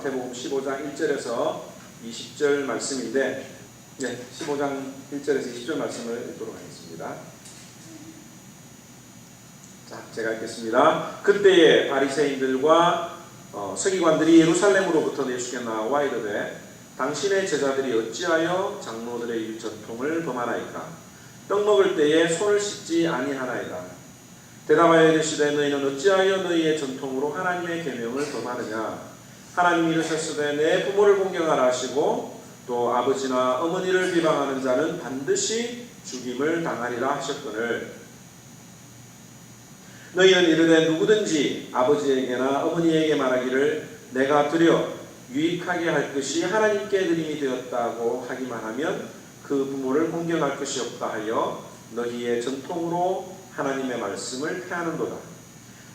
마태복음 15장 1절에서 20절 말씀인데 15장 1절에서 20절 말씀을 읽도록 하겠습니다. 자, 제가 읽겠습니다. 그때에 바리새인들과 서기관들이 예루살렘으로부터 예수께 나와 이르되 당신의 제자들이 어찌하여 장로들의 전통을 범하나이까? 떡 먹을 때에 손을 씻지 아니하나이다. 대답하여 이르시되 너희는 어찌하여 너희의 전통으로 하나님의 계명을 범하느냐? 하나님이 이르셨으되 내 부모를 공경하라 하시고 또 아버지나 어머니를 비방하는 자는 반드시 죽임을 당하리라 하셨거늘 너희는 이르되 누구든지 아버지에게나 어머니에게 말하기를 내가 드려 유익하게 할 것이 하나님께 드림이 되었다고 하기만 하면 그 부모를 공경할 것이 없다 하여 너희의 전통으로 하나님의 말씀을 폐하는도다.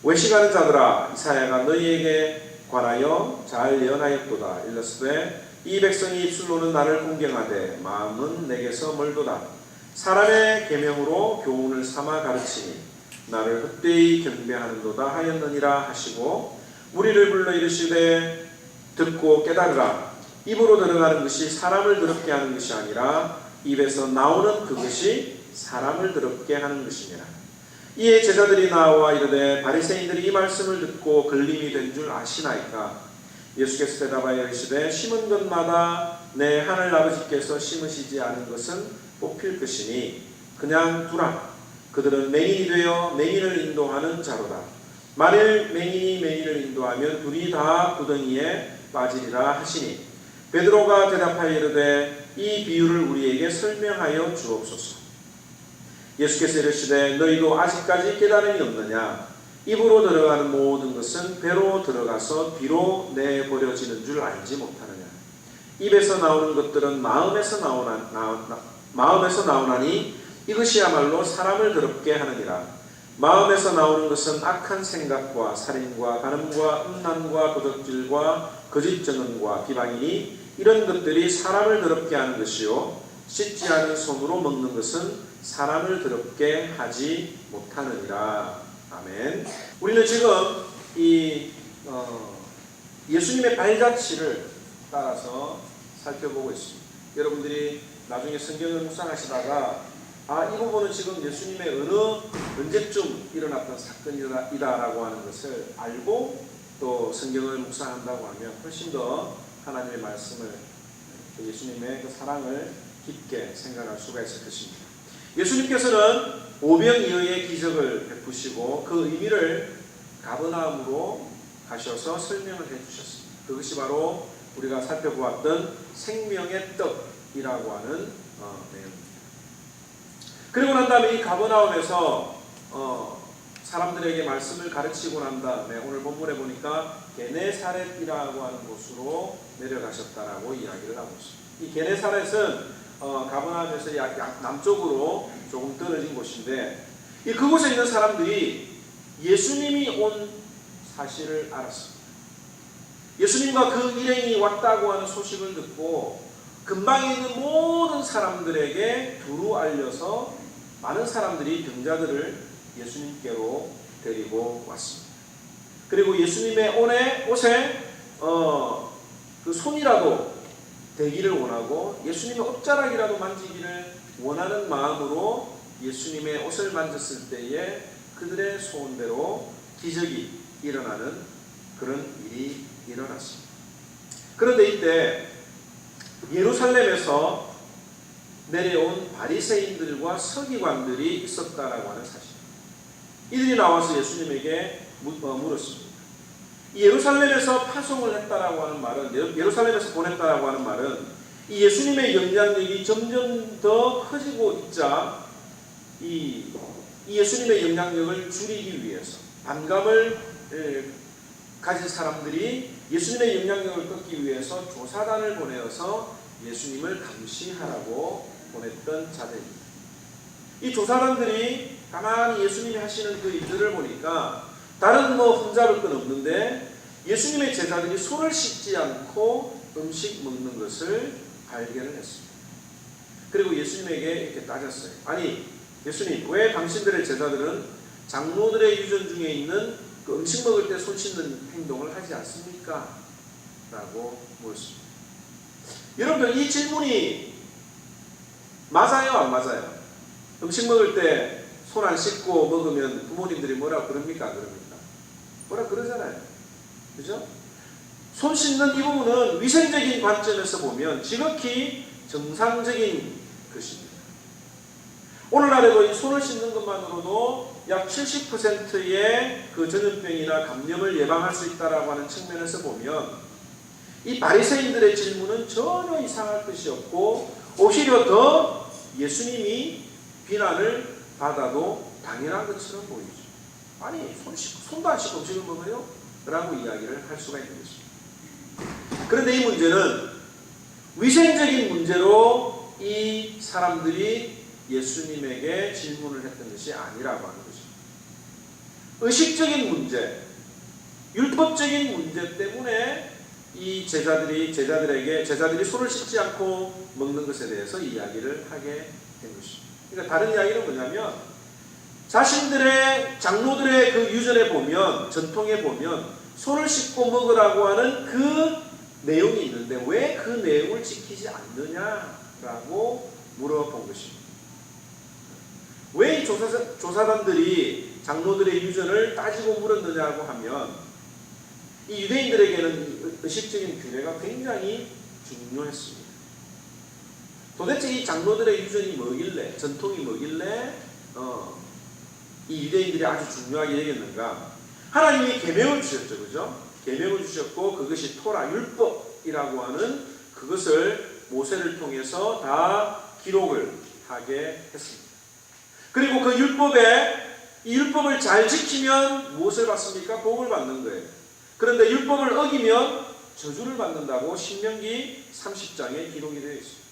외식하는 자들아 이사야가 너희에게 관하여 잘 예언하였도다. 일렀으되 이 백성이 입술로는 나를 공경하되 마음은 내게서 멀도다. 사람의 계명으로 교훈을 삼아 가르치니 나를 헛되이 경배하는도다 하였느니라 하시고 무리를 불러 이르시되 듣고 깨달으라. 입으로 들어가는 것이 사람을 더럽게 하는 것이 아니라 입에서 나오는 그것이 사람을 더럽게 하는 것이니라. 이에 제자들이 나와 이르되 바리새인들이 이 말씀을 듣고 걸림이 된 줄 아시나이까? 예수께서 대답하여 이르시되 심은 것마다 내 하늘 아버지께서 심으시지 않은 것은 뽑힐 것이니 그냥 두라. 그들은 맹인이 되어 맹인을 인도하는 자로다. 만일 맹인이 맹인을 인도하면 둘이 다 구덩이에 빠지리라 하시니 베드로가 대답하여 이르되 이 비유를 우리에게 설명하여 주옵소서. 예수께서 이르시되 너희도 아직까지 깨달음이 없느냐? 입으로 들어가는 모든 것은 배로 들어가서 뒤로 내버려지는 줄 알지 못하느냐? 입에서 나오는 것들은 마음에서 나오나니 이것이야말로 사람을 더럽게 하느니라. 마음에서 나오는 것은 악한 생각과 살인과 간음과 음란과 도적질과 거짓 증언과 비방이니 이런 것들이 사람을 더럽게 하는 것이요 씻지 않은 손으로 먹는 것은 사람을 더럽게 하지 못하느니라. 아멘. 우리는 지금 이 예수님의 발자취를 따라서 살펴보고 있습니다. 여러분들이 나중에 성경을 묵상하시다가 이 부분은 지금 예수님의 언제쯤 일어났던 사건이다라고 하는 것을 알고 또 성경을 묵상한다고 하면 훨씬 더 하나님의 말씀을 예수님의 그 사랑을 깊게 생각할 수가 있을 것입니다. 예수님께서는 오병이어의 기적을 베푸시고 그 의미를 가버나움으로 가셔서 설명을 해주셨습니다. 그것이 바로 우리가 살펴보았던 생명의 떡이라고 하는 내용입니다. 그리고 난 다음에 이 가버나움에서 사람들에게 말씀을 가르치고 난 다음에 오늘 본문에 보니까 게네사렛이라고 하는 곳으로 내려가셨다라고 이야기를 하고 있습니다. 이 게네사렛은 가버나움에서 약 남쪽으로 조금 떨어진 곳인데 그곳에 있는 사람들이 예수님이 온 사실을 알았습니다. 예수님과 그 일행이 왔다고 하는 소식을 듣고 근방에 있는 모든 사람들에게 두루 알려서 많은 사람들이 병자들을 예수님께로 데리고 왔습니다. 그리고 예수님의 옷에 그 손이라도 되기를 원하고 예수님의 옷자락이라도 만지기를 원하는 마음으로 예수님의 옷을 만졌을 때에 그들의 소원대로 기적이 일어나는 그런 일이 일어났습니다. 그런데 이때 예루살렘에서 내려온 바리새인들과 서기관들이 있었다라고 하는 사실. 이들이 나와서 예수님에게 물었습니다. 예루살렘에서 파송을 했다라고 하는 말은, 예루살렘에서 보냈다라고 하는 말은 이 예수님의 영향력이 점점 더 커지고 있자 이 예수님의 영향력을 줄이기 위해서 반감을 가진 사람들이 예수님의 영향력을 끊기 위해서 조사단을 보내어서 예수님을 감시하라고 보냈던 자들입니다. 이 조사단들이 가만히 예수님이 하시는 그 일들을 보니까 다른 흠잡을 건 없는데 예수님의 제자들이 손을 씻지 않고 음식 먹는 것을 발견을 했습니다. 그리고 예수님에게 이렇게 따졌어요. 아니 예수님, 왜 당신들의 제자들은 장로들의 유전 중에 있는 그 음식 먹을 때 손 씻는 행동을 하지 않습니까? 라고 물었습니다. 여러분들 이 질문이 맞아요, 안 맞아요? 음식 먹을 때 손 안 씻고 먹으면 부모님들이 뭐라 그럽니까? 안 그럽니까? 뭐라 그러잖아요. 그죠? 손 씻는 이 부분은 위생적인 관점에서 보면 지극히 정상적인 것입니다. 오늘날에도 이 손을 씻는 것만으로도 약 70%의 그 전염병이나 감염을 예방할 수 있다라고 하는 측면에서 보면 이 바리새인들의 질문은 전혀 이상할 것이 없고 오히려 더 예수님이 비난을 받아도 당연한 것처럼 보이죠. 아니 손도 안 씻고 음식을 먹어요? 라고 이야기를 할 수가 있는 것입니다. 그런데 이 문제는 위생적인 문제로 이 사람들이 예수님에게 질문을 했던 것이 아니라고 하는 것입니다. 의식적인 문제, 율법적인 문제 때문에 이 제자들이 손을 씻지 않고 먹는 것에 대해서 이야기를 하게 된 것입니다. 그러니까 다른 이야기는 뭐냐면 자신들의 장로들의 그 유전에 보면 전통에 보면 손을 씻고 먹으라고 하는 그 내용이 있는데 왜 그 내용을 지키지 않느냐라고 물어본 것입니다. 왜 이 조사단들이 장로들의 유전을 따지고 물었느냐고 하면 이 유대인들에게는 의식적인 규례가 굉장히 중요했습니다. 도대체 이 장로들의 유전이 뭐길래, 전통이 뭐길래 이 유대인들이 아주 중요하게 여겼는가? 하나님이 계명을 주셨죠, 그죠? 계명을 주셨고 그것이 토라, 율법이라고 하는 그것을 모세를 통해서 다 기록을 하게 했습니다. 그리고 그 이 율법을 잘 지키면 무엇을 받습니까? 복을 받는 거예요. 그런데 율법을 어기면 저주를 받는다고 신명기 30장에 기록이 되어 있습니다.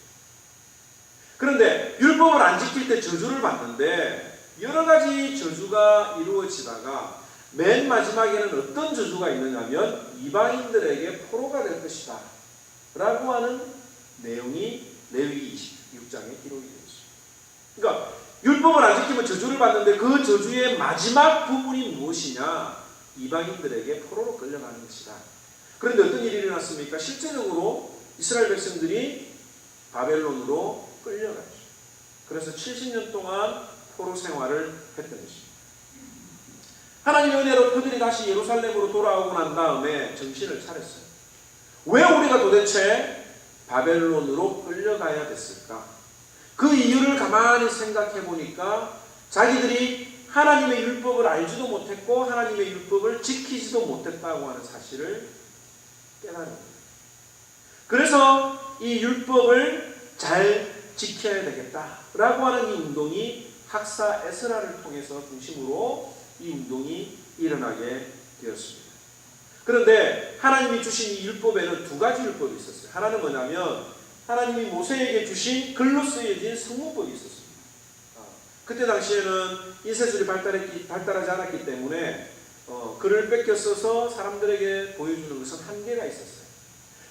그런데 율법을 안 지킬 때 저주를 받는데 여러 가지 저주가 이루어지다가 맨 마지막에는 어떤 저주가 있느냐면 이방인들에게 포로가 될 것이다 라고 하는 내용이 레위기 26장에 기록이 되어 있습니다. 그러니까 율법을 안 지키면 저주를 받는데 그 저주의 마지막 부분이 무엇이냐? 이방인들에게 포로로 끌려가는 것이다. 그런데 어떤 일이 일어났습니까? 실제적으로 이스라엘 백성들이 바벨론으로 끌려가죠. 그래서 70년 동안 포로 생활을 했던 것입니다. 하나님의 은혜로 그들이 다시 예루살렘으로 돌아오고 난 다음에 정신을 차렸어요. 왜 우리가 도대체 바벨론으로 끌려가야 됐을까? 그 이유를 가만히 생각해 보니까 자기들이 하나님의 율법을 알지도 못했고 하나님의 율법을 지키지도 못했다고 하는 사실을 깨달은 거예요. 그래서 이 율법을 잘 지켜야 되겠다라고 하는 이 운동이 학사 에스라를 통해서 중심으로 이 운동이 일어나게 되었습니다. 그런데 하나님이 주신 이 율법에는 두 가지 율법이 있었어요. 하나는 뭐냐면 하나님이 모세에게 주신 글로 쓰여진 성문법이 있었습니다. 그때 당시에는 인쇄술이 발달하지 않았기 때문에 글을 뺏겨 써서 사람들에게 보여주는 것은 한계가 있었어요.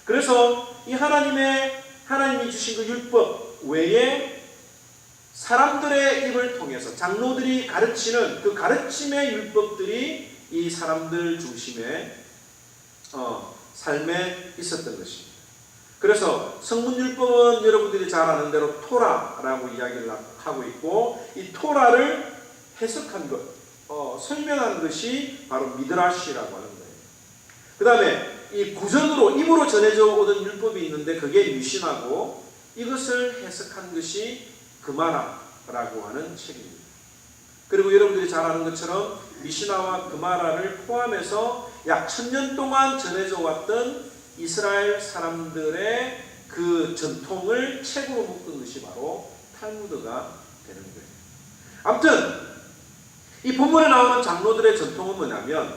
그래서 이 하나님이 주신 그 율법 외에 사람들의 입을 통해서 장로들이 가르치는 그 가르침의 율법들이 이 사람들 중심의 삶에 있었던 것입니다. 그래서 성문율법은 여러분들이 잘 아는 대로 토라라고 이야기를 하고 있고 이 토라를 해석한 것, 설명한 것이 바로 미드라시라고 하는 거예요. 그 다음에 이 구전으로 입으로 전해져 오던 율법이 있는데 그게 미신하고 이것을 해석한 것이 그마라라고 하는 책입니다. 그리고 여러분들이 잘 아는 것처럼 미시나와 그마라를 포함해서 약 1000년 동안 전해져 왔던 이스라엘 사람들의 그 전통을 책으로 묶은 것이 바로 탈무드가 되는 거예요. 아무튼 이 본문에 나오는 장로들의 전통은 뭐냐면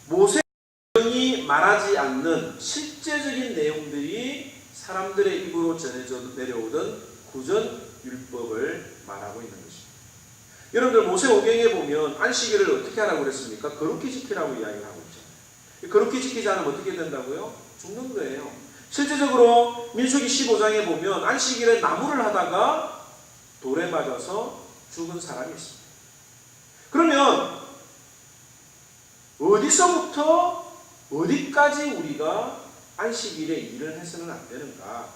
모세령이 말하지 않는 실제적인 내용들이 사람들의 입으로 전해져 내려오던 구전 율법을 말하고 있는 것입니다. 여러분들 모세오경에 보면 안식일을 어떻게 하라고 그랬습니까? 거룩히 지키라고 이야기를 하고 있죠. 거룩히 지키지 않으면 어떻게 된다고요? 죽는 거예요. 실제적으로 민수기 15장에 보면 안식일에 나무를 하다가 돌에 맞아서 죽은 사람이 있습니다. 그러면 어디서부터 어디까지 우리가 안식일에 일을 해서는 안 되는가?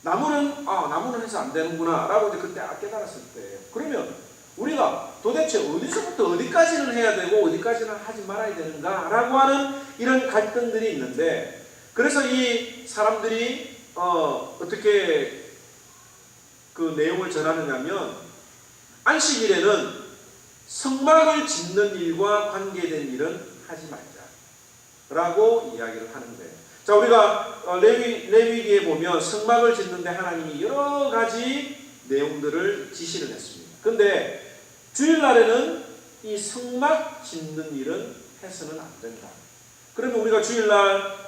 나무는 해서 안 되는구나 라고 이제 그때 깨달았을 때예요. 그러면 우리가 도대체 어디서부터 어디까지는 해야 되고 어디까지는 하지 말아야 되는가 라고 하는 이런 갈등들이 있는데, 그래서 이 사람들이 어떻게 그 내용을 전하느냐면, 안식일에는 성막을 짓는 일과 관계된 일은 하지 말자 라고 이야기를 하는 거예요. 자, 우리가 레위기에 보면 성막을 짓는데 하나님이 여러 가지 내용들을 지시를 했습니다. 근데 주일날에는 이 성막 짓는 일은 해서는 안 된다. 그러면 우리가 주일날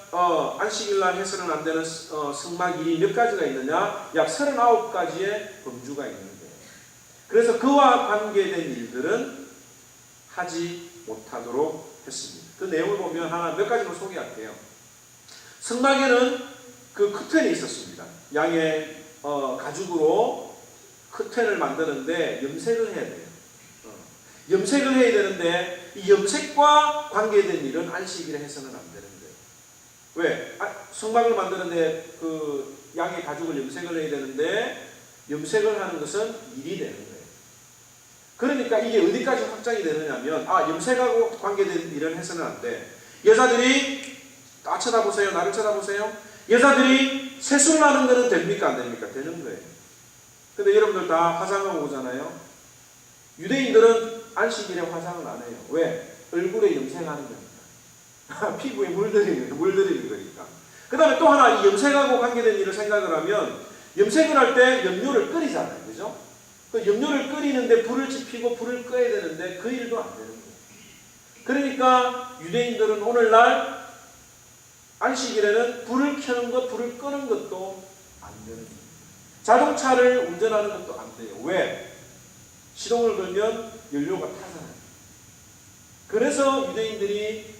안식일날 해서는 안 되는 성막 일이 몇 가지가 있느냐? 약 39가지의 범주가 있는 거예요. 그래서 그와 관계된 일들은 하지 못하도록 했습니다. 그 내용을 보면 하나 몇 가지로 소개할게요. 성막에는 그 커튼이 있었습니다. 양의 가죽으로 커튼을 만드는데 염색을 해야 돼요. 염색을 해야 되는데 이 염색과 관계된 일은 안식일에 해서는 안 되는 거예요. 왜? 성막을 만드는데 그 양의 가죽을 염색을 해야 되는데 염색을 하는 것은 일이 되는 거예요. 그러니까 이게 어디까지 확장이 되느냐면, 염색하고 관계된 일은 해서는 안 돼. 여자들이 쳐다보세요. 나를 쳐다보세요. 여자들이 세수를 하는 거는 됩니까? 안 됩니까? 되는 거예요. 근데 여러분들 다 화장하고 오잖아요. 유대인들은 안식일에 화장을 안 해요. 왜? 얼굴에 염색하는 거니까. 피부에 물들이는 거니까. 그 다음에 또 하나, 이 염색하고 관계된 일을 생각을 하면, 염색을 할 때 염료를 끓이잖아요. 그죠? 그 염료를 끓이는데 불을 지피고 불을 꺼야 되는데 그 일도 안 되는 거예요. 그러니까 유대인들은 오늘날 안식일에는 불을 켜는 것, 불을 끄는 것도 안 되는 거예요. 자동차를 운전하는 것도 안 돼요. 왜? 시동을 걸면 연료가 타잖아요. 그래서 유대인들이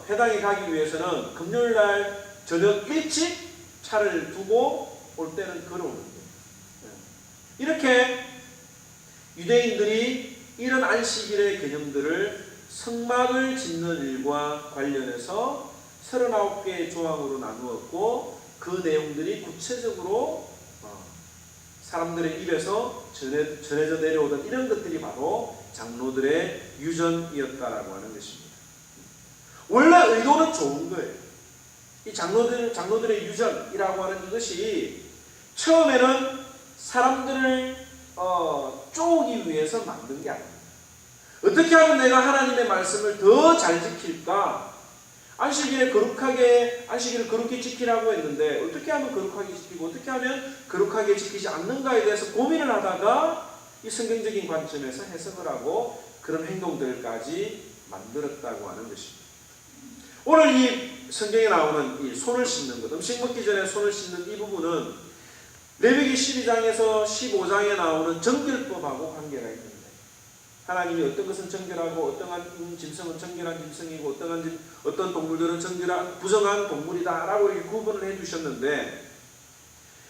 회당에 가기 위해서는 금요일날 저녁 일찍 차를 두고 올 때는 걸어오는 거예요. 이렇게 유대인들이 이런 안식일의 개념들을 성막을 짓는 일과 관련해서 39개의 조항으로 나누었고, 그 내용들이 구체적으로 사람들의 입에서 전해져 내려오던 이런 것들이 바로 장로들의 유전이었다라고 하는 것입니다. 원래 의도는 좋은 거예요. 이 장로들의 유전이라고 하는 이것이 처음에는 사람들을 쪼기 위해서 만든 게 아닙니다. 어떻게 하면 내가 하나님의 말씀을 더 잘 지킬까? 안식일을 거룩하게 지키라고 했는데 어떻게 하면 거룩하게 지키고 어떻게 하면 거룩하게 지키지 않는가에 대해서 고민을 하다가 이 성경적인 관점에서 해석을 하고 그런 행동들까지 만들었다고 하는 것입니다. 오늘 이 성경에 나오는 이 손을 씻는 것, 음식 먹기 전에 손을 씻는 이 부분은 레위기 12장에서 15장에 나오는 정결법하고 관계가 있는 거예요. 하나님이 어떤 것은 정결하고 어떠한 짐승은 정결한 짐승이고 어떤 동물들은 부정한 동물이다라고 이렇게 구분을 해주셨는데,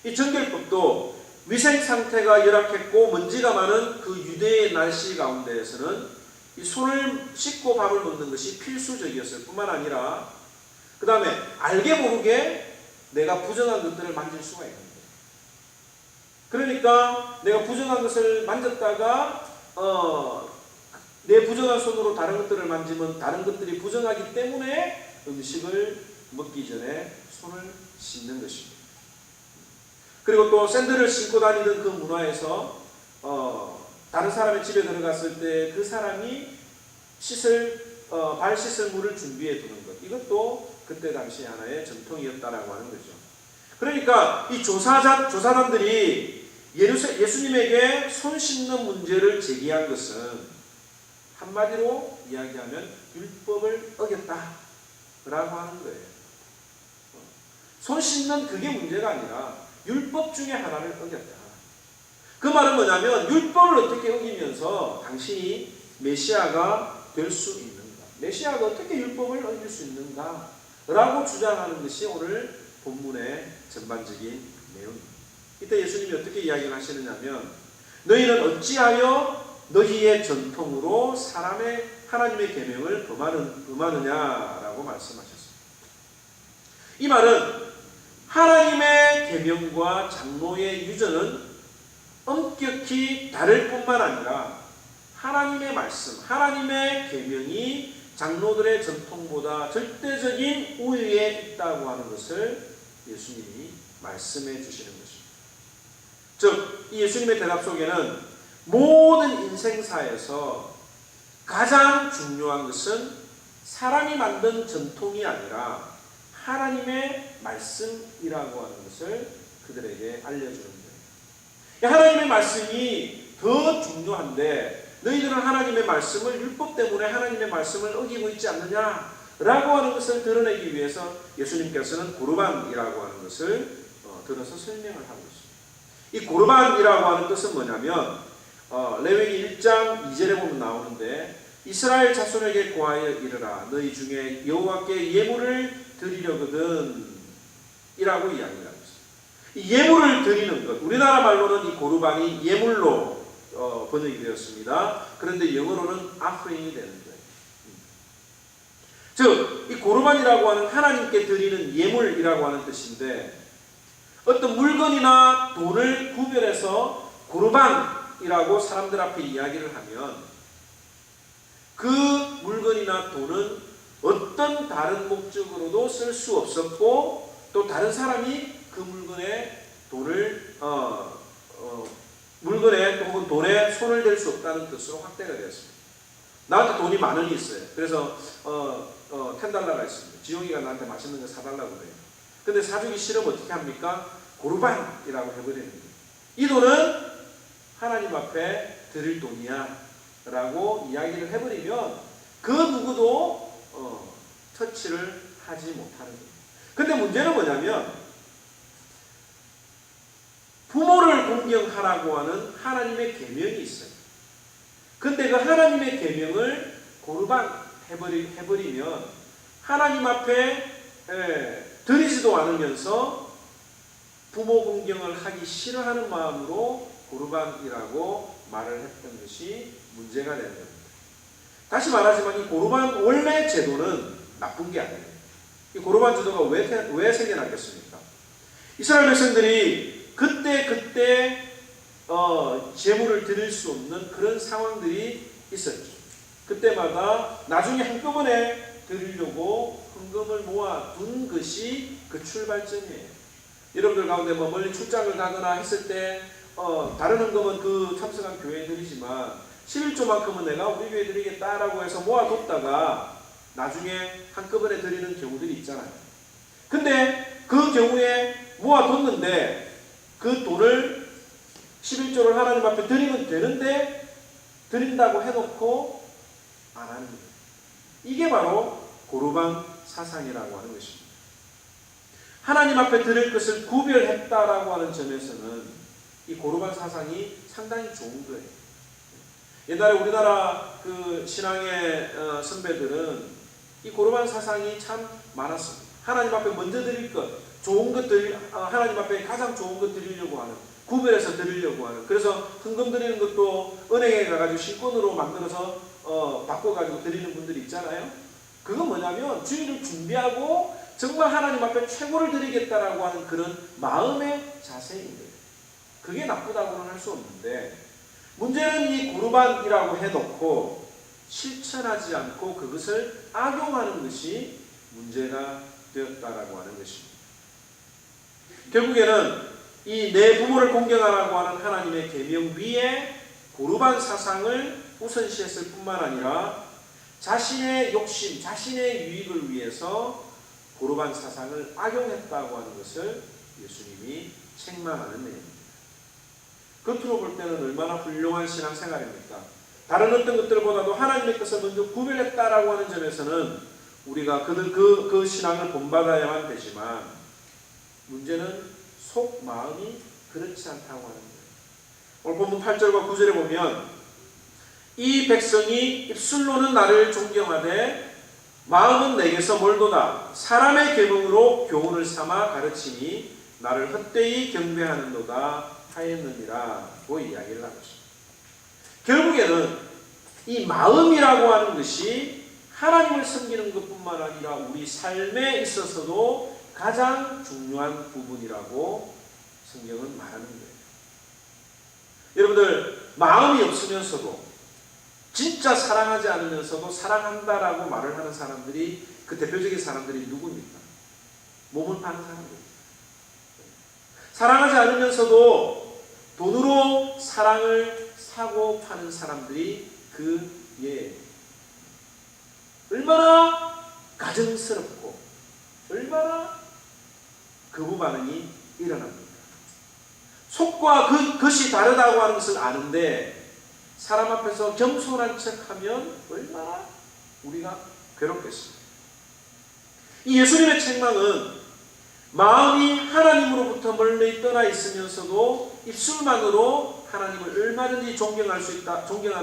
이 정결법도 위생 상태가 열악했고 먼지가 많은 그 유대의 날씨 가운데에서는 이 손을 씻고 밥을 먹는 것이 필수적이었을 뿐만 아니라, 그 다음에 알게 모르게 내가 부정한 것들을 만질 수가 있는 거예요. 그러니까 내가 부정한 것을 만졌다가 내 부정한 손으로 다른 것들을 만지면 다른 것들이 부정하기 때문에 음식을 먹기 전에 손을 씻는 것입니다. 그리고 또 샌들을 신고 다니던 그 문화에서 다른 사람의 집에 들어갔을 때 그 사람이 발 씻을 물을 준비해 두는 것, 이것도 그때 당시 하나의 전통이었다라고 하는 거죠. 그러니까 이 조사단들이 예수님에게 손 씻는 문제를 제기한 것은 한마디로 이야기하면 율법을 어겼다라고 하는 거예요. 손 씻는 그게 문제가 아니라 율법 중에 하나를 어겼다. 그 말은 뭐냐면 율법을 어떻게 어기면서 당신이 메시아가 될 수 있는가, 메시아가 어떻게 율법을 어길 수 있는가 라고 주장하는 것이 오늘 본문의 전반적인 내용입니다. 이때 예수님이 어떻게 이야기를 하시느냐면, 너희는 어찌하여 너희의 전통으로 하나님의 계명을 범하느냐라고 말씀하셨습니다. 이 말은 하나님의 계명과 장로의 유전은 엄격히 다를 뿐만 아니라 하나님의 말씀, 하나님의 계명이 장로들의 전통보다 절대적인 우위에 있다고 하는 것을 예수님이 말씀해 주시는 것입니다. 즉, 이 예수님의 대답 속에는 모든 인생사에서 가장 중요한 것은 사람이 만든 전통이 아니라 하나님의 말씀이라고 하는 것을 그들에게 알려주는 거예요. 하나님의 말씀이 더 중요한데 너희들은 하나님의 말씀을 율법 때문에 하나님의 말씀을 어기고 있지 않느냐라고 하는 것을 드러내기 위해서 예수님께서는 고르반이라고 하는 것을 들어서 설명을 하고 있습니다. 이 고르반이라고 하는 뜻은 뭐냐면 레위기 1장 2절에 보면 나오는데 이스라엘 자손에게 고하여 이르라 너희 중에 여호와께 예물을 드리려거든 이라고 이야기를 하고 있습니다. 이 예물을 드리는 것, 우리나라 말로는 이 고르반이 예물로 번역이 되었습니다. 그런데 영어로는 아프링이 되는 거예요. 즉, 이 고르반이라고 하는 하나님께 드리는 예물이라고 하는 뜻인데 어떤 물건이나 돈을 구별해서 고르반이라고 사람들 앞에 이야기를 하면 그 물건이나 돈은 어떤 다른 목적으로도 쓸 수 없었고 또 다른 사람이 그 물건에 돈을 물건에 혹은 돈에 손을 댈 수 없다는 뜻으로 확대가 되었습니다. 나한테 돈이 10,000원이 있어요. 그래서 $10가 있습니다. 지용이가 나한테 맛있는 거 사달라고 그래요. 근데 사주기 싫으면 어떻게 합니까? 고르반이라고 해버리는 거예요. 이 돈은 하나님 앞에 드릴 돈이야 라고 이야기를 해버리면 그 누구도 터치를 하지 못하는 거예요. 근데 문제는 뭐냐면 부모를 공경하라고 하는 하나님의 계명이 있어요. 근데 그 하나님의 계명을 고르반 해버리면 하나님 앞에 드리지도 않으면서 부모 공경을 하기 싫어하는 마음으로 고르반이라고 말을 했던 것이 문제가 되는 겁니다. 다시 말하지만 이 고르반 원래 제도는 나쁜 게 아니에요. 이 고르반 제도가 왜 생겨났겠습니까? 이스라엘 백성들이 그때 제물을 드릴 수 없는 그런 상황들이 있었죠. 그때마다 나중에 한꺼번에 드리려고 헌금을 모아둔 것이 그 출발점이에요. 여러분들 가운데 멀리 출장을 가거나 했을 때 다른 헌금은 그 참석한 교회에 드리지만 11조만큼은 내가 우리 교회에 드리겠다라고 해서 모아뒀다가 나중에 한꺼번에 드리는 경우들이 있잖아요. 근데 그 경우에 모아뒀는데 그 돈을 11조를 하나님 앞에 드리면 되는데 드린다고 해놓고 안 하는 거예요. 이게 바로 고르반 사상이라고 하는 것입니다. 하나님 앞에 드릴 것을 구별했다라고 하는 점에서는 이 고르반 사상이 상당히 좋은 거예요. 옛날에 우리나라 그 신앙의 선배들은 이 고르반 사상이 참 많았습니다. 하나님 앞에 먼저 드릴 것, 좋은 것들, 하나님 앞에 가장 좋은 것 드리려고 하는, 구별해서 드리려고 하는. 그래서 헌금 드리는 것도 은행에 가가지고 신권으로 만들어서 바꿔가지고 드리는 분들이 있잖아요. 그건 뭐냐면 주일을 준비하고 정말 하나님 앞에 최고를 드리겠다라고 하는 그런 마음의 자세인 거예요. 그게 나쁘다고는 할 수 없는데 문제는 이 고르반이라고 해놓고 실천하지 않고 그것을 악용하는 것이 문제가 되었다라고 하는 것입니다. 결국에는 이 내 부모를 공경하라고 하는 하나님의 계명 위에 고르반 사상을 우선시했을 뿐만 아니라 자신의 욕심, 자신의 유익을 위해서 고르반 사상을 악용했다고 하는 것을 예수님이 책망하는 내용입니다. 겉으로 볼 때는 얼마나 훌륭한 신앙생활입니까? 다른 어떤 것들보다도 하나님의 것을 먼저 구별했다라고 하는 점에서는 우리가 그 신앙을 본받아야만 되지만 문제는 속 마음이 그렇지 않다고 하는 거예요. 오늘 본문 8절과 9절에 보면 이 백성이 입술로는 나를 존경하되 마음은 내게서 멀도다. 사람의 계명으로 교훈을 삼아 가르치니 나를 헛되이 경배하는도다 하였느니라고 이야기를 하고 있습니다. 결국에는 이 마음이라고 하는 것이 하나님을 섬기는 것뿐만 아니라 우리 삶에 있어서도 가장 중요한 부분이라고 성경은 말하는 거예요. 여러분들, 마음이 없으면서도, 진짜 사랑하지 않으면서도 사랑한다라고 말을 하는 사람들이, 그 대표적인 사람들이 누구입니까? 몸을 파는 사람들입니다. 사랑하지 않으면서도 돈으로 사랑을 사고 파는 사람들이 얼마나 가증스럽고 얼마나 거부 반응이 일어납니다. 속과 겉이 다르다고 하는 것을 아는데 사람 앞에서 겸손한 척하면 얼마나 우리가 괴롭겠습니까? 이 예수님의 책망은 마음이 하나님으로부터 멀리 떠나 있으면서도 입술만으로 하나님을 얼마든지 존경하는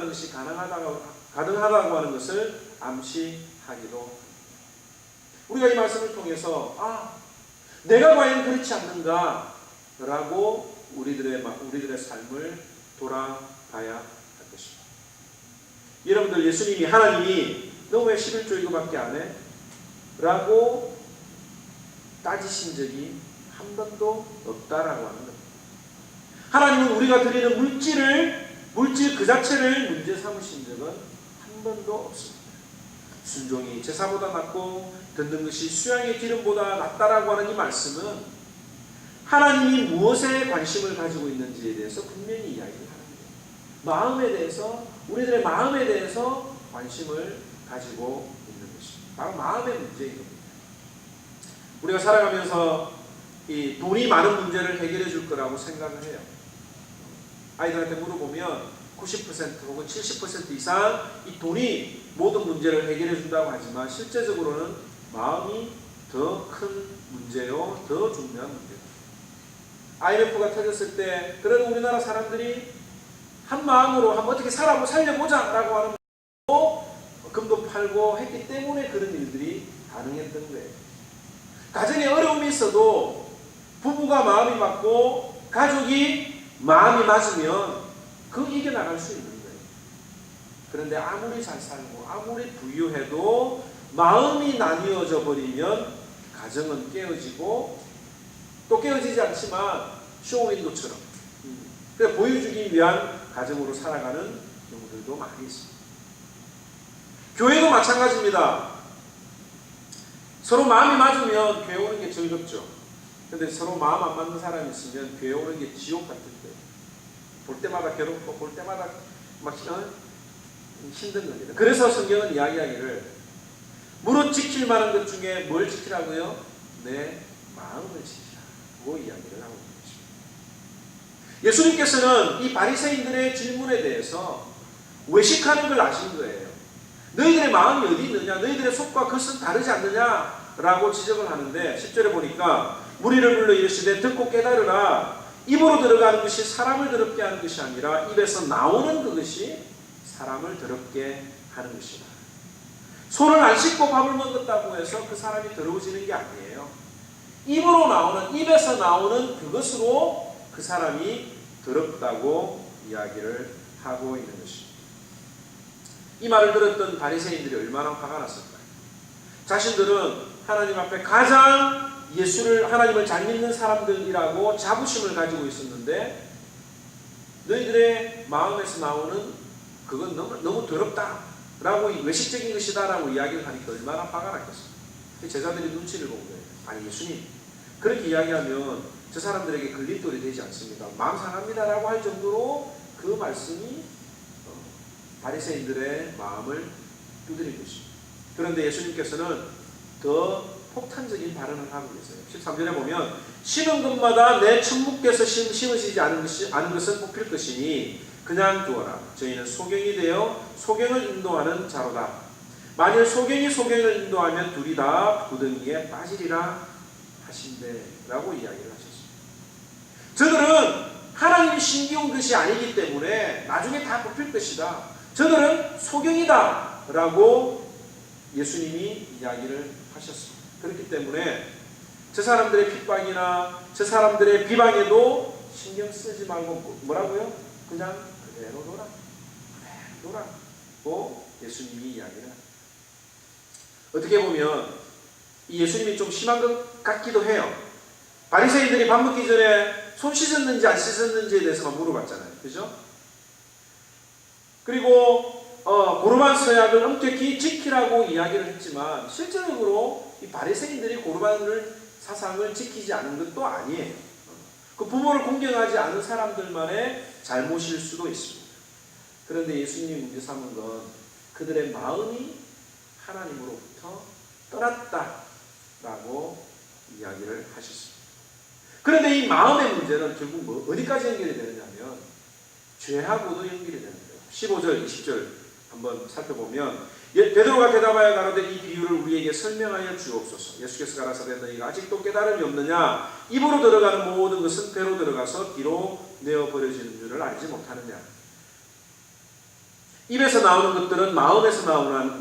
것이 가능하다고 하는 것을 암시하기도 합니다. 우리가 이 말씀을 통해서 내가 과연 그렇지 않는가 라고 우리들의 삶을 돌아봐야 할 것입니다. 여러분들, 하나님이 너 왜 11조 이거밖에 안 해? 라고 따지신 적이 한 번도 없다라고 하는 겁니다. 하나님은 우리가 드리는 물질 그 자체를 문제 삼으신 적은 한 번도 없습니다. 순종이 제사보다 낫고 듣는 것이 수양의 기름보다 낫다라고 하는 이 말씀은 하나님이 무엇에 관심을 가지고 있는지에 대해서 분명히 이야기를 합니다. 마음에 대해서, 우리들의 마음에 대해서 관심을 가지고 있는 것입니다. 바로 마음의 문제인 겁니다. 우리가 살아가면서 이 돈이 많은 문제를 해결해 줄 거라고 생각을 해요. 아이들한테 물어보면 90% 혹은 70% 이상 이 돈이 모든 문제를 해결해 준다고 하지만 실제적으로는 마음이 더 큰 문제요, 더 중요한 문제입니다. IMF가 터졌을 때 그래도 우리나라 사람들이 한 마음으로 한번 어떻게 살려보자 라고 하는 금도 팔고 했기 때문에 그런 일들이 가능했던 거예요. 가정에 어려움이 있어도 부부가 마음이 맞고 가족이 마음이 맞으면 이겨나갈 수 있는 거예요. 그런데 아무리 잘 살고 아무리 부유해도 마음이 나뉘어져 버리면 가정은 깨어지고 또 깨어지지 않지만 쇼윈도처럼 보여주기 위한 가정으로 살아가는 경우들도 많이 있습니다. 교회도 마찬가지입니다. 서로 마음이 맞으면 교회 오는 게 즐겁죠. 근데 서로 마음 안 맞는 사람이 있으면 교회 오는 게 지옥 같을 거예요. 볼 때마다 괴롭고 볼 때마다 막 힘든 겁니다. 그래서 성경은 이야기하기를 무릇 지킬 만한 것 중에 뭘 지키라고요? 내 마음을 지키라고 이야기를 하고 있는 것입니다. 예수님께서는 이 바리새인들의 질문에 대해서 외식하는 걸 아신 거예요. 너희들의 마음이 어디 있느냐? 너희들의 속과 겉은 다르지 않느냐? 라고 지적을 하는데 10절에 보니까 무리를 불러 이르시되 듣고 깨달으라. 입으로 들어가는 것이 사람을 더럽게 하는 것이 아니라 입에서 나오는 그것이 사람을 더럽게 하는 것이다. 손을 안 씻고 밥을 먹었다고 해서 그 사람이 더러워지는 게 아니에요. 입에서 나오는 그것으로 그 사람이 더럽다고 이야기를 하고 있는 것입니다. 이 말을 들었던 바리새인들이 얼마나 화가 났을까요? 자신들은 하나님 앞에 가장 하나님을 잘 믿는 사람들이라고 자부심을 가지고 있었는데 너희들의 마음에서 나오는 그건 너무 더럽다라고 외식적인 것이다라고 이야기를 하니까 얼마나 화가 났겠어요. 제자들이 눈치를 본 거예요. 아니 예수님, 그렇게 이야기하면 저 사람들에게 걸림돌이 되지 않습니다. 마음 상합니다라고 할 정도로 그 말씀이 바리새인들의 마음을 두드린 것입니다. 그런데 예수님께서는 더 폭탄적인 발언을 하고 계세요. 13절에 보면 심은 것마다 내 천부께서 심으시지 않은 것은 뽑힐 것이니 그냥 두어라. 저희는 소경이 되어 소경을 인도하는 자로다. 만일 소경이 소경을 인도하면 둘이 다 구덩이에 빠지리라 하신대 라고 이야기를 하셨습니다. 저들은 하나님이 신기한 것이 아니기 때문에 나중에 다 뽑힐 것이다. 저들은 소경이다 라고 예수님이 이야기를 하셨습니다. 그렇기 때문에 저 사람들의 핍박이나 저 사람들의 비방에도 신경 쓰지 말고 뭐라고요? 그냥 그대로 둬라고 예수님이 이야기를 합니다. 어떻게 보면 이 예수님이 좀 심한 것 것 같기도 해요. 바리새인들이 밥 먹기 전에 손 씻었는지 안 씻었는지에 대해서만 물어봤잖아요. 그죠? 그리고 고르반 서약을 엄격히 지키라고 이야기를 했지만 실제적으로 이 바리새인들이 고르반을 사상을 지키지 않은 것도 아니에요. 그 부모를 공경하지 않은 사람들만의 잘못일 수도 있습니다. 그런데 예수님이 문제 삼은 건 그들의 마음이 하나님으로부터 떠났다라고 이야기를 하셨습니다. 그런데 이 마음의 문제는 결국 어디까지 연결이 되느냐면 죄하고도 연결이 되는 거예요. 15절, 20절 한번 살펴보면 베드로가 대답하여 가로되 이 비유를 우리에게 설명하여 주옵소서. 예수께서 가라사대 너희가 아직도 깨달음이 없느냐? 입으로 들어가는 모든 것은 배로 들어가서 뒤로 내어 버려지는 줄을 알지 못하느냐? 입에서 나오는 것들은 마음에서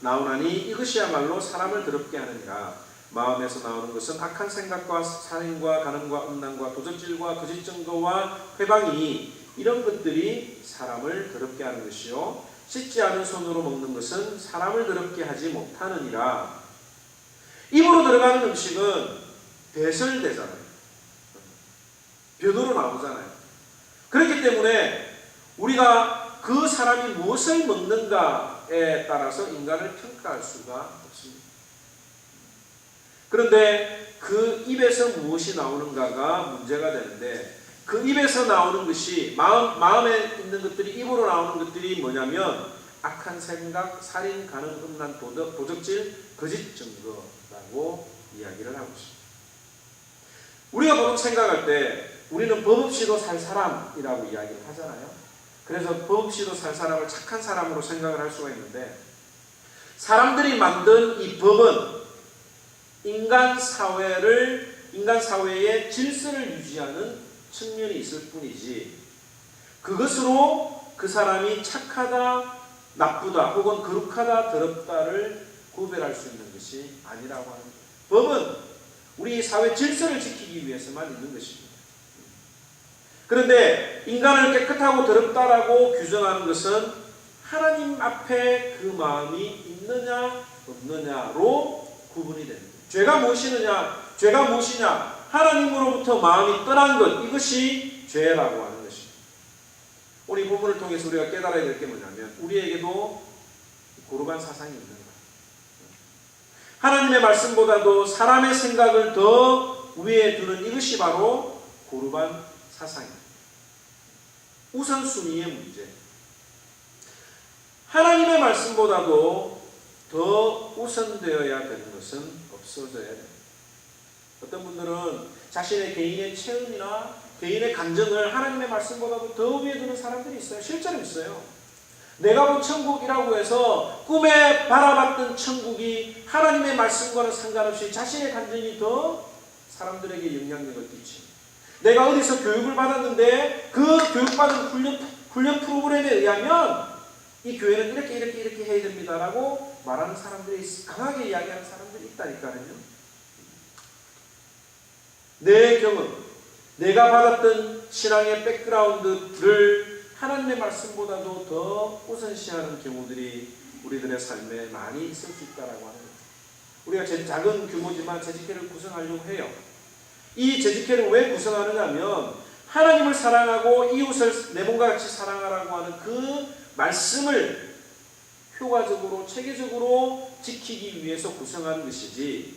나오나니 이것이야말로 사람을 더럽게 하느니라. 마음에서 나오는 것은 악한 생각과 살인과 간음과 음란과 도적질과 거짓 증거와 회방이 이런 것들이 사람을 더럽게 하는 것이요 씻지 않은 손으로 먹는 것은 사람을 더럽게 하지 못하느니라. 입으로 들어가는 음식은 배설되잖아요. 변으로 나오잖아요. 그렇기 때문에 우리가 그 사람이 무엇을 먹는가에 따라서 인간을 평가할 수가 없습니다. 그런데 그 입에서 무엇이 나오는가가 문제가 되는데 그 입에서 나오는 것이 마음에 있는 것들이 입으로 나오는 것들이 뭐냐면 악한 생각, 살인, 간음, 음란, 도적질, 거짓 증거라고 이야기를 하고 있습니다. 우리가 보통 생각할 때 우리는 법 없이도 살 사람이라고 이야기를 하잖아요. 그래서 법 없이도 살 사람을 착한 사람으로 생각을 할 수가 있는데 사람들이 만든 이 법은 인간 사회의 질서를 유지하는 측면이 있을 뿐이지 그것으로 그 사람이 착하다, 나쁘다, 혹은 거룩하다, 더럽다를 구별할 수 있는 것이 아니라고 하는 거예요. 법은 우리 사회 질서를 지키기 위해서만 있는 것입니다. 그런데 인간을 깨끗하고 더럽다라고 규정하는 것은 하나님 앞에 그 마음이 있느냐 없느냐로 구분이 됩니다. 죄가 무엇이냐? 하나님으로부터 마음이 떠난 것, 이것이 죄라고 하는 것입니다. 오늘 이 부분을 통해서 우리가 깨달아야 될 게 뭐냐면 우리에게도 고르반 사상이 있는 거예요. 하나님의 말씀보다도 사람의 생각을 더 위에 두는 이것이 바로 고르반 사상입니다. 우선순위의 문제. 하나님의 말씀보다도 더 우선되어야 되는 것은 없어져야 됩니다. 어떤 분들은 자신의 개인의 체험이나 개인의 감정을 하나님의 말씀보다도 더 위에 두는 사람들이 있어요. 실제로 있어요. 내가 본 천국이라고 해서 꿈에 바라봤던 천국이 하나님의 말씀과는 상관없이 자신의 감정이 더 사람들에게 영향력을 끼칩니다. 내가 어디서 교육을 받았는데 그 교육받은 훈련 프로그램에 의하면 이 교회는 이렇게 해야 됩니다라고 말하는 사람들이 강하게 이야기하는 사람들이 있다니까요. 내 경험, 내가 받았던 신앙의 백그라운드를 하나님의 말씀보다도 더 우선시하는 경우들이 우리들의 삶에 많이 있을 수 있다라고 하는 거예요. 우리가 작은 규모지만 재직회를 구성하려고 해요. 이 재직회를 왜 구성하느냐면 하나님을 사랑하고 이웃을 내 몸과 같이 사랑하라고 하는 그 말씀을 효과적으로 체계적으로 지키기 위해서 구성하는 것이지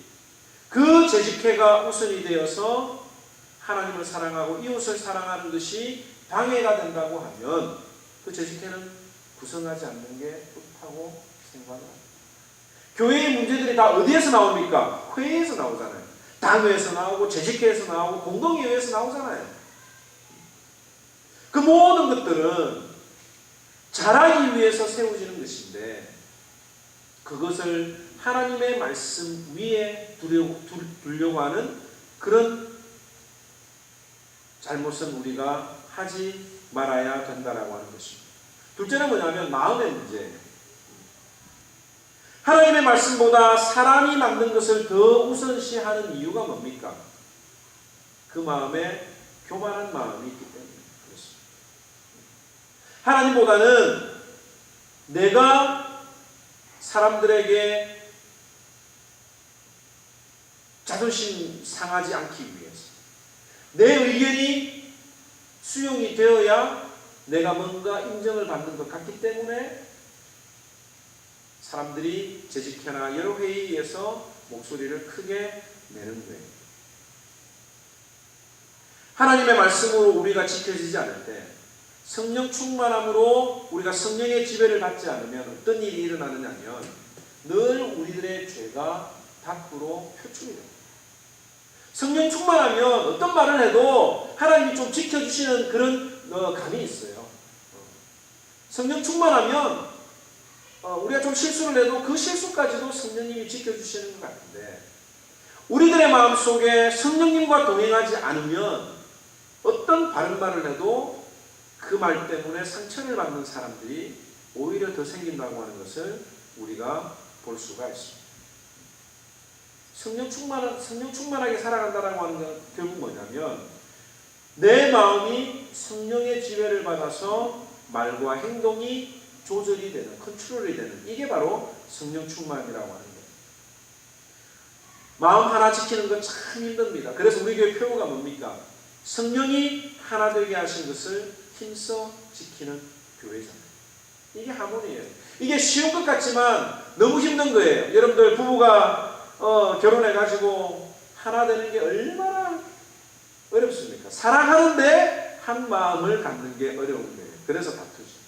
그 재직회가 우선이 되어서 하나님을 사랑하고 이웃을 사랑하는 것이 방해가 된다고 하면 그 재직회는 구성하지 않는 게 좋다고 생각합니다. 교회의 문제들이 다 어디에서 나옵니까? 회의에서 나오잖아요. 당회에서 나오고 재직회에서 나오고 공동회의에서 나오잖아요. 그 모든 것들은 잘하기 위해서 세워지는 것인데 그것을 하나님의 말씀 위에 두려고 하는 그런 잘못은 우리가 하지 말아야 된다라고 하는 것입니다. 둘째는 뭐냐면 마음의 문제예요. 하나님의 말씀보다 사람이 만든 것을 더 우선시하는 이유가 뭡니까? 그 마음에 교만한 마음이 있기 때문에 그렇습니다. 하나님보다는 내가 사람들에게 자존심 상하지 않기 위해서 내 의견이 수용이 되어야 내가 뭔가 인정을 받는 것 같기 때문에 사람들이 재직회나 여러 회의에서 목소리를 크게 내는 거예요. 하나님의 말씀으로 우리가 지켜지지 않을 때 성령 충만함으로 우리가 성령의 지배를 받지 않으면 어떤 일이 일어나느냐 하면 늘 우리들의 죄가 밖으로 표출이 됩니다. 성령 충만하면 어떤 말을 해도 하나님이 좀 지켜주시는 그런 감이 있어요. 성령 충만하면 우리가 좀 실수를 해도 그 실수까지도 성령님이 지켜주시는 것 같은데 우리들의 마음속에 성령님과 동행하지 않으면 어떤 바른 말을 해도 그 말 때문에 상처를 받는 사람들이 오히려 더 생긴다고 하는 것을 우리가 볼 수가 있습니다. 성령 충만하게 살아간다라고 하는 건 결국 뭐냐면 내 마음이 성령의 지배를 받아서 말과 행동이 조절이 되는, 컨트롤이 되는 이게 바로 성령 충만이라고 하는 거예요. 마음 하나 지키는 건 참 힘듭니다. 그래서 우리 교회 표어가 뭡니까? 성령이 하나 되게 하신 것을 힘써 지키는 교회잖아요. 이게 하모니예요. 이게 쉬운 것 같지만 너무 힘든 거예요. 여러분들 부부가 결혼해가지고 하나 되는 게 얼마나 어렵습니까? 사랑하는데 한 마음을 갖는 게 어려운 거예요. 그래서 다투죠.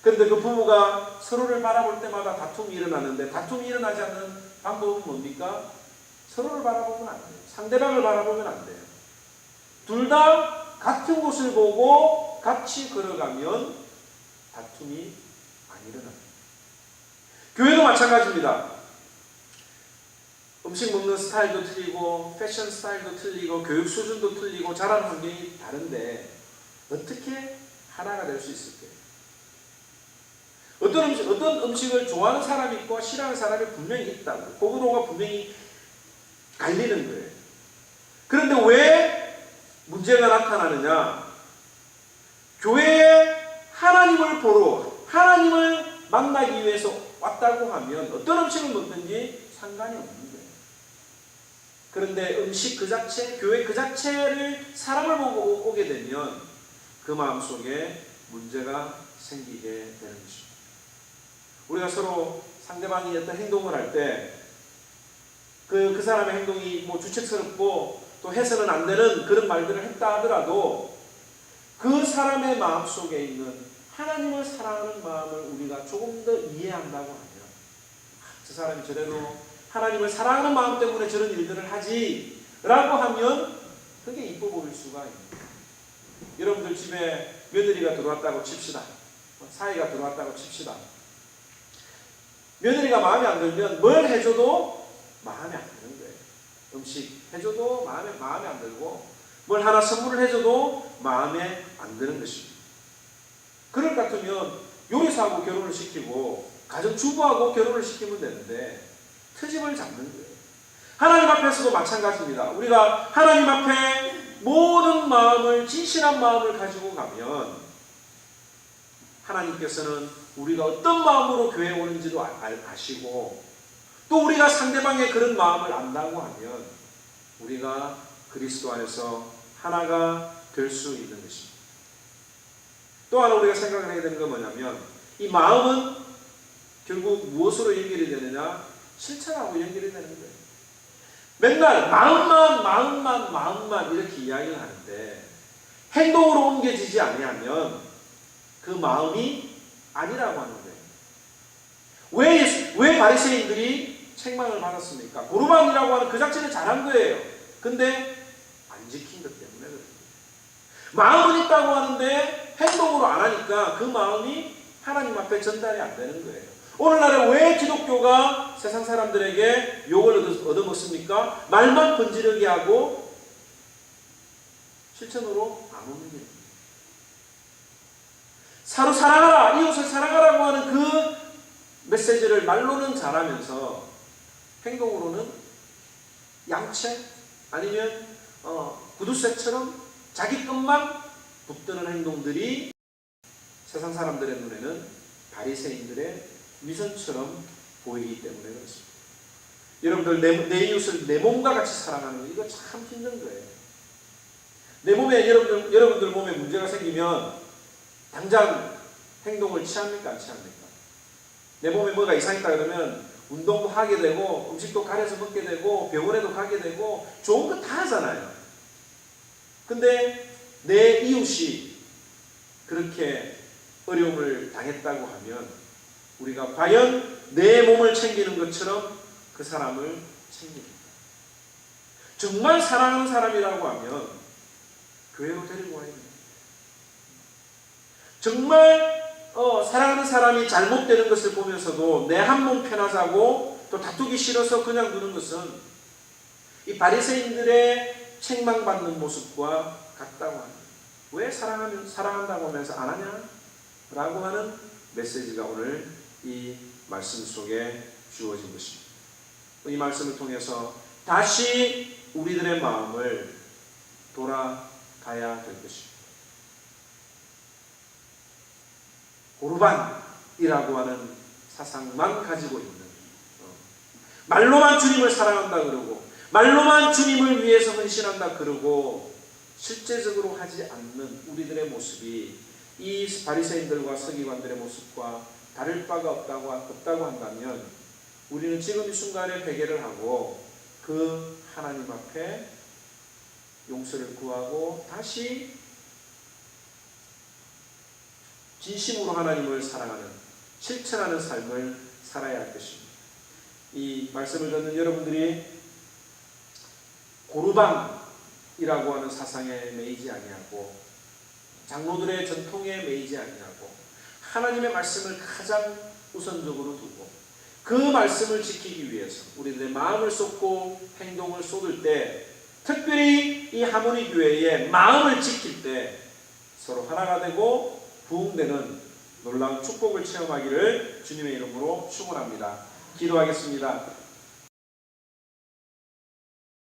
그런데 그 부부가 서로를 바라볼 때마다 다툼이 일어나는데 다툼이 일어나지 않는 방법은 뭡니까? 서로를 바라보면 안 돼요. 상대방을 바라보면 안 돼요. 둘 다 같은 곳을 보고 같이 걸어가면 다툼이 안 일어납니다. 교회도 마찬가지입니다. 음식 먹는 스타일도 틀리고 패션 스타일도 틀리고 교육 수준도 틀리고 자란 환경이 다른데 어떻게 하나가 될 수 있을까요? 어떤 음식을 좋아하는 사람이 있고 싫어하는 사람이 분명히 있다고. 호불호가 분명히 갈리는 거예요. 그런데 왜 문제가 나타나느냐? 교회에 하나님을 보러, 하나님을 만나기 위해서 왔다고 하면 어떤 음식을 먹든지 상관이 없는 거예요. 그런데 음식 그 자체, 교회 그 자체를 사람을 보고 오게 되면 그 마음속에 문제가 생기게 되는 것입니다. 우리가 서로 상대방이 어떤 행동을 할 때 그 사람의 행동이 뭐 주책스럽고 또 해서는 안 되는 그런 말들을 했다 하더라도 그 사람의 마음속에 있는 하나님을 사랑하는 마음을 우리가 조금 더 이해한다고 하면 저 사람이 저래도 하나님을 사랑하는 마음 때문에 저런 일들을 하지 라고 하면 그게 이뻐 보일 수가 있습니다. 여러분들 집에 며느리가 들어왔다고 칩시다. 사위가 들어왔다고 칩시다. 며느리가 마음에 안 들면 뭘 해줘도 마음에 안 드는 거예요. 음식 해줘도 마음에 안 들고 뭘 하나 선물을 해줘도 마음에 안 드는 것입니다. 그럴 것 같으면 요리사하고 결혼을 시키고 가정주부하고 결혼을 시키면 되는데 트집을 잡는 거예요. 하나님 앞에서도 마찬가지입니다. 우리가 하나님 앞에 모든 마음을 진실한 마음을 가지고 가면 하나님께서는 우리가 어떤 마음으로 교회에 오는지도 아시고 또 우리가 상대방의 그런 마음을 안다고 하면 우리가 그리스도 안에서 하나가 될 수 있는 것입니다. 또 하나 우리가 생각을 해야 되는 건 뭐냐면 이 마음은 결국 무엇으로 연결이 되느냐? 실천하고 연결이 되는 거예요. 맨날 마음만 이렇게 이야기를 하는데 행동으로 옮겨지지 아니하면 그 마음이 아니라고 하는 거예요. 왜 바리새인들이 책망을 받았습니까? 고르반이라고 하는 그 자체는 잘한 거예요. 근데 안 지킨 것 때문에 그래요. 마음은 있다고 하는데 행동으로 안 하니까 그 마음이 하나님 앞에 전달이 안 되는 거예요. 오늘날에 왜 기독교가 세상 사람들에게 욕을 얻어먹습니까? 말만 번지르게 하고 실천으로 안 오는 게 서로 사랑하라, 이웃을 사랑하라고 하는 그 메시지를 말로는 잘하면서 행동으로는 양채 아니면 구두쇠처럼 자기 것만 붙드는 행동들이 세상 사람들의 눈에는 바리새인들의 위선처럼 보이기 때문에 그렇습니다. 여러분들 내 이웃을 내 몸과 같이 사랑하는 거 이거 참 힘든 거예요. 내 몸에 여러분들 몸에 문제가 생기면 당장 행동을 취합니까? 안 취합니까? 내 몸에 뭐가 이상했다 그러면 운동도 하게 되고 음식도 가려서 먹게 되고 병원에도 가게 되고 좋은 거 다 하잖아요. 근데 내 이웃이 그렇게 어려움을 당했다고 하면 우리가 과연 내 몸을 챙기는 것처럼 그 사람을 챙깁니다. 정말 사랑하는 사람이라고 하면 교회로 데리고 와야 됩니다. 정말 사랑하는 사람이 잘못되는 것을 보면서도 내 한 몸 편하자고 또 다투기 싫어서 그냥 두는 것은 이 바리새인들의 책망받는 모습과 같다고 합니다. 왜 사랑한다고 하면서 안 하냐? 라고 하는 메시지가 오늘 이 말씀 속에 주어진 것입니다. 이 말씀을 통해서 다시 우리들의 마음을 돌아가야 될 것입니다. 고르반이라고 하는 사상만 가지고 있는 말로만 주님을 사랑한다 그러고 말로만 주님을 위해서 헌신한다 그러고 실제적으로 하지 않는 우리들의 모습이 이 바리새인들과 서기관들의 모습과 다를 바가 없다고 한다면 우리는 지금 이 순간에 회개를 하고 그 하나님 앞에 용서를 구하고 다시 진심으로 하나님을 사랑하는 실천하는 삶을 살아야 할 것입니다. 이 말씀을 듣는 여러분들이 고르반이라고 하는 사상에 매이지 아니하고 장로들의 전통에 매이지 아니하고 하나님의 말씀을 가장 우선적으로 두고 그 말씀을 지키기 위해서 우리들의 마음을 쏟고 행동을 쏟을 때 특별히 이 하모니 교회의 마음을 지킬 때 서로 하나가 되고 부흥되는 놀라운 축복을 체험하기를 주님의 이름으로 축원합니다. 기도하겠습니다.